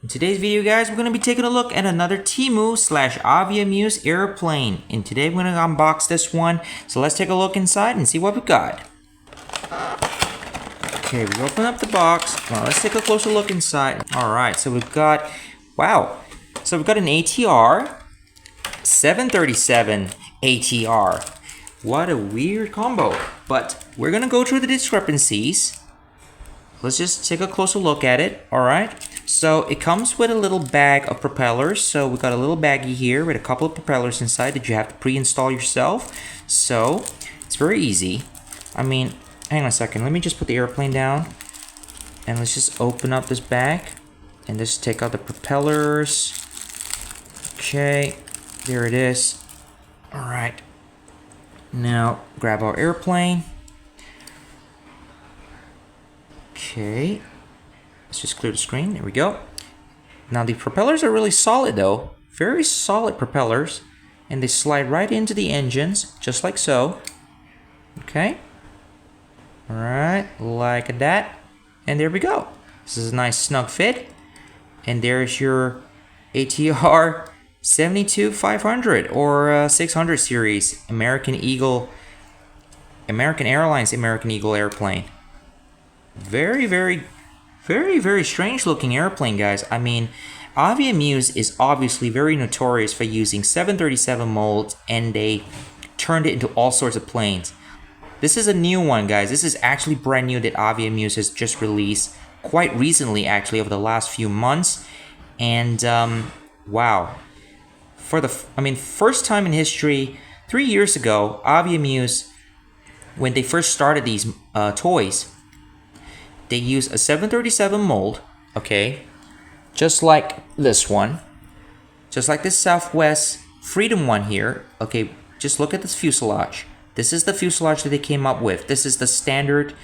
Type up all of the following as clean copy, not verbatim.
In today's video, guys, we're going to be taking a look at another Temu / Aviamuse airplane. And today we're going to unbox this one. So let's take a look inside and see what we got. Okay, we open up the box. Well, let's take a closer look inside. Alright, so we've got, wow. So we've got an ATR-737 ATR. What a weird combo. But we're going to go through the discrepancies. Let's just take a closer look at it. Alright. So it comes with a little bag of propellers. So we got a little baggie here with a couple of propellers inside that you have to pre-install yourself. So it's very easy. I mean, hang on a second. Let me just put the airplane down. And let's just open up this bag. And just take out the propellers. Okay. There it is. Alright. Now grab our airplane. Okay. Let's just clear the screen. There we go. Now the propellers are really solid though. Very solid propellers. And they slide right into the engines, just like so. Okay. Alright, like that. And there we go. This is a nice snug fit. And there's your ATR 72500 or 600 series American Airlines American Eagle airplane. Very strange looking airplane, guys. I mean, Aviamuse is obviously very notorious for using 737 molds, and they turned it into all sorts of planes. This is a new one, guys. This is actually brand new that Aviamuse has just released quite recently, actually, over the last few months. And wow, first time in history, 3 years ago, Aviamuse, when they first started these toys, they use a 737 mold, okay, just like this one, just like this Southwest Freedom one here. Okay, just look at this fuselage. This is the fuselage that they came up with. This is the standard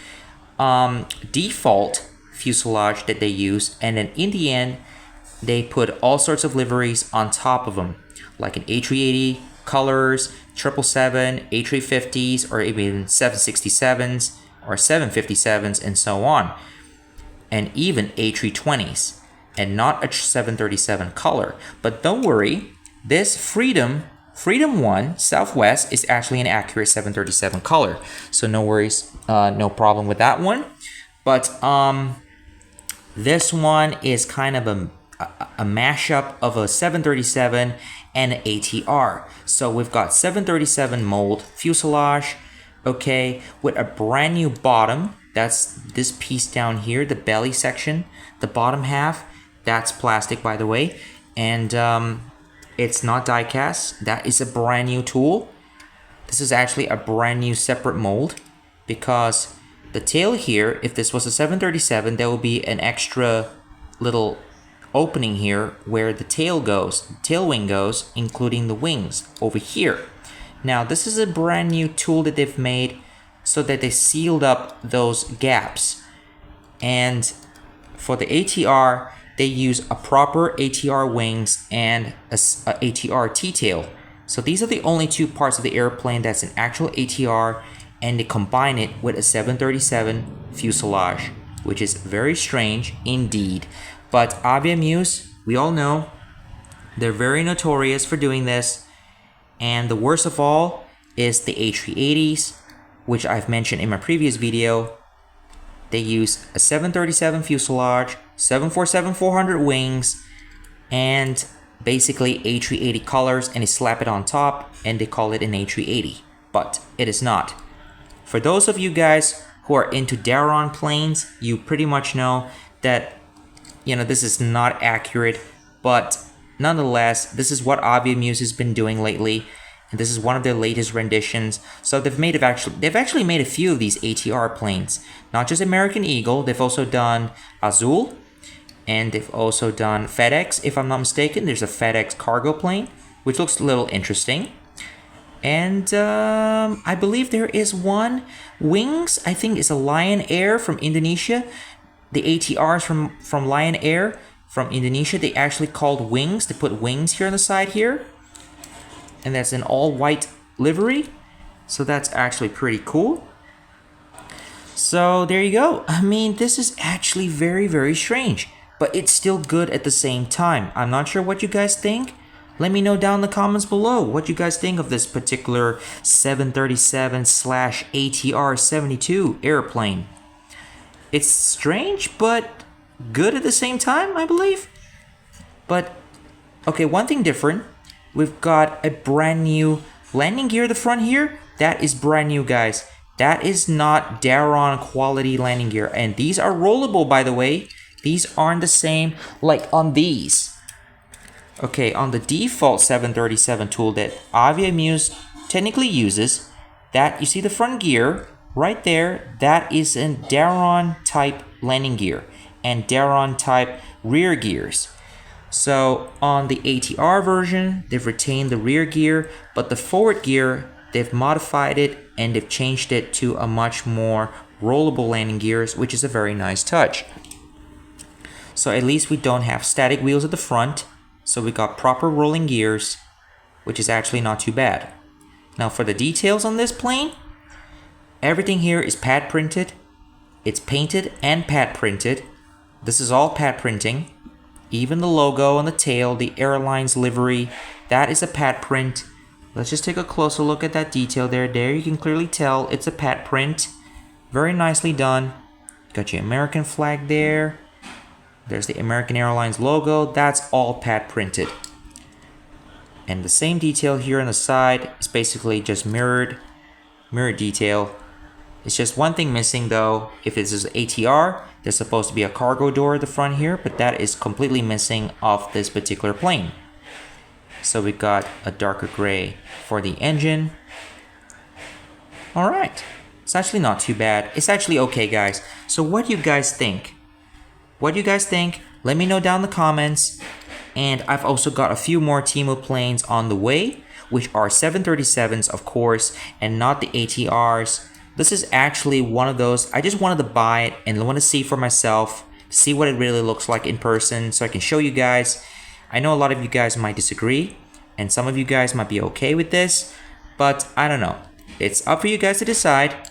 default fuselage that they use, and then in the end, they put all sorts of liveries on top of them, like an A380 colors, 777, A350s, or even 767s, or 757s, and so on, and even A320s, and not a 737 color. But don't worry, this Freedom 1 Southwest is actually an accurate 737 color, so no worries, no problem with that one. But this one is kind of a mashup of a 737 and an ATR. So we've got 737 mold fuselage, okay, with a brand new bottom. That's this piece down here, the belly section. The bottom half, that's plastic, by the way. And it's not die cast. That is a brand new tool. This is actually a brand new separate mold, because the tail here, if this was a 737, there will be an extra little opening here where the tail wing goes, including the wings over here. Now, this is a brand new tool that they've made so that they sealed up those gaps. And for the ATR, they use a proper ATR wings and a ATR T-tail. So these are the only two parts of the airplane that's an actual ATR, and they combine it with a 737 fuselage, which is very strange indeed. But Aviamuse, we all know, they're very notorious for doing this. And the worst of all is the A380s, which I've mentioned in my previous video. They use a 737 fuselage, 747-400 wings, and basically A380 colors, and they slap it on top and they call it an A380. But it is not. For those of you guys who are into Daron planes, you pretty much know that, you know, this is not accurate, but nonetheless, this is what Aviamuse has been doing lately, and this is one of their latest renditions. So they've actually made a few of these ATR planes, not just American Eagle. They've also done Azul, and they've also done FedEx. If I'm not mistaken, there's a FedEx cargo plane, which looks a little interesting. And I believe there is one Wings. I think it's a Lion Air from Indonesia. The ATRs from Lion Air from Indonesia, they actually called Wings. They put wings here on the side here, and that's an all white livery, so that's actually pretty cool. So there you go. I mean, this is actually very strange. but it's still good at the same time. I'm not sure what you guys think. Let me know down in the comments below what you guys think of this particular 737/ATR-72 airplane. It's strange, but good at the same time, I believe. But, okay, one thing different. We've got a brand new landing gear at the front here. That is brand new, guys. That is not Daron quality landing gear. And these are rollable, by the way. These aren't the same like on these. Okay, on the default 737 tool that Aviamuse technically uses, that you see the front gear right there, that is a Daron type landing gear and Daron type rear gears. So on the ATR version, they've retained the rear gear, but the forward gear, they've modified it and they've changed it to a much more rollable landing gears, which is a very nice touch. So at least we don't have static wheels at the front. So we got proper rolling gears, which is actually not too bad. Now for the details on this plane, everything here is pad printed. It's painted and pad printed. This is all pad printing. Even the logo on the tail, the airline's livery, that is a pad print. Let's just take a closer look at that detail there. There you can clearly tell it's a pad print. Very nicely done. Got your American flag there. There's the American Airlines logo. That's all pad printed. And the same detail here on the side is basically just mirror detail. It's just one thing missing though. If this is ATR, there's supposed to be a cargo door at the front here, but that is completely missing off this particular plane. So we got a darker gray for the engine. All right, it's actually not too bad. It's actually okay, guys. So what do you guys think? What do you guys think? Let me know down in the comments. And I've also got a few more Temu planes on the way, which are 737s, of course, and not the ATRs. This is actually one of those. I just wanted to buy it and want to see for myself, see what it really looks like in person so I can show you guys. I know a lot of you guys might disagree, and some of you guys might be okay with this, but I don't know. It's up for you guys to decide.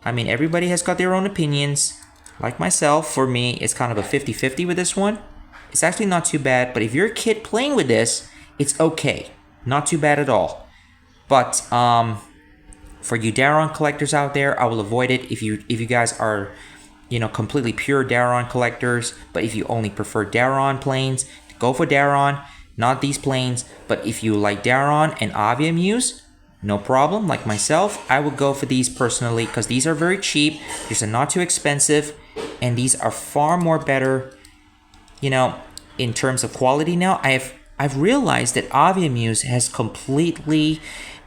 I mean, everybody has got their own opinions. Like myself, for me, it's kind of a 50-50 with this one. It's actually not too bad, but if you're a kid playing with this, it's okay. Not too bad at all. But for you Daron collectors out there, I will avoid it if you guys are, you know, completely pure Daron collectors. But if you only prefer Daron planes, go for Daron, not these planes. But if you like Daron and Aviamuse, no problem. Like myself, I would go for these personally because these are very cheap. These are not too expensive. And these are far more better, you know, in terms of quality now. I've realized that Aviamuse has completely,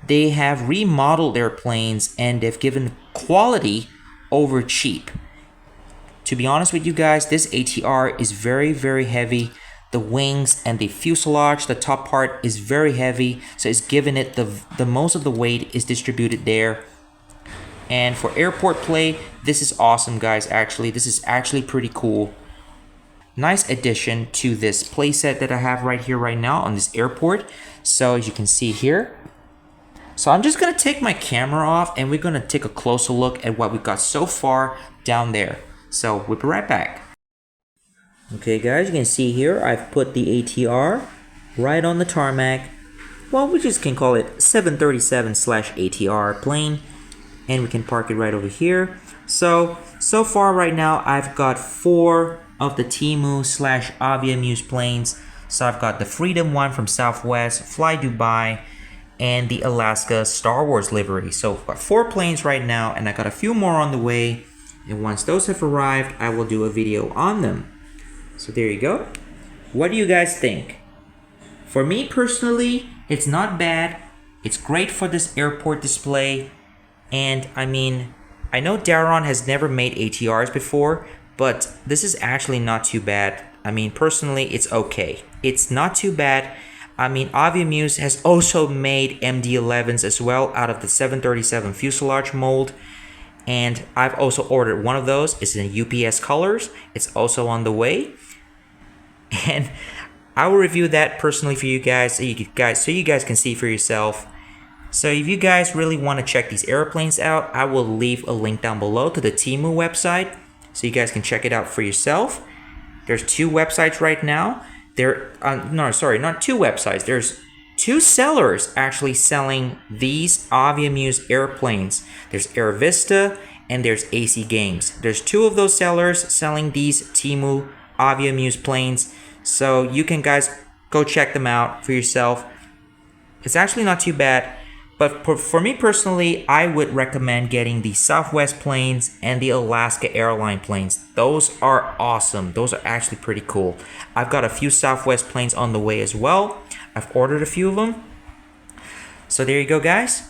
they have remodeled their planes and they've given quality over cheap. To be honest with you guys, this ATR is very, very heavy. The wings and the fuselage, the top part is very heavy. So it's given it the most of the weight is distributed there. And for airport play, this is awesome, guys. Actually, this is actually pretty cool. Nice addition to this playset that I have right here right now on this airport. So as you can see here. So I'm just gonna take my camera off and we're gonna take a closer look at what we've got so far down there. So we'll be right back. Okay guys, you can see here I've put the ATR right on the tarmac. Well, we just can call it 737/ATR plane. And we can park it right over here. So far right now, I've got 4 of the Temu/Aviamuse planes. So I've got the Freedom one from Southwest, Fly Dubai, and the Alaska Star Wars livery. So I've got 4 planes right now, and I got a few more on the way. And once those have arrived, I will do a video on them. So there you go. What do you guys think? For me personally, it's not bad. It's great for this airport display. And I mean, I know Daron has never made ATRs before, but this is actually not too bad. I mean, personally, it's okay. It's not too bad. I mean, Aviamuse has also made MD-11s as well out of the 737 fuselage mold. And I've also ordered one of those. It's in UPS colors. It's also on the way. And I will review that personally for you guys so you guys can see for yourself. So if you guys really want to check these airplanes out, I will leave a link down below to the Temu website so you guys can check it out for yourself. There's 2 websites right now. No, sorry, not 2 websites. There's 2 sellers actually selling these Aviamuse airplanes. There's Air Vista and there's AC Games. There's 2 of those sellers selling these Temu Aviamuse planes. So you can guys go check them out for yourself. It's actually not too bad. But for me personally, I would recommend getting the Southwest planes and the Alaska Airline planes. Those are awesome. Those are actually pretty cool. I've got a few Southwest planes on the way as well. I've ordered a few of them. So there you go, guys.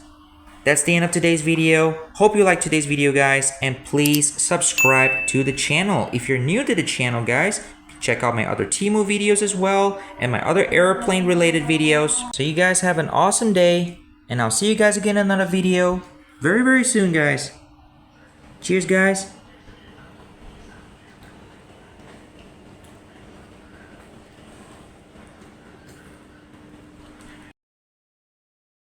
That's the end of today's video. Hope you liked today's video, guys. And please subscribe to the channel. If you're new to the channel, guys, check out my other Temu videos as well and my other airplane related videos. So you guys have an awesome day. And I'll see you guys again in another video very, very soon, guys. Cheers, guys.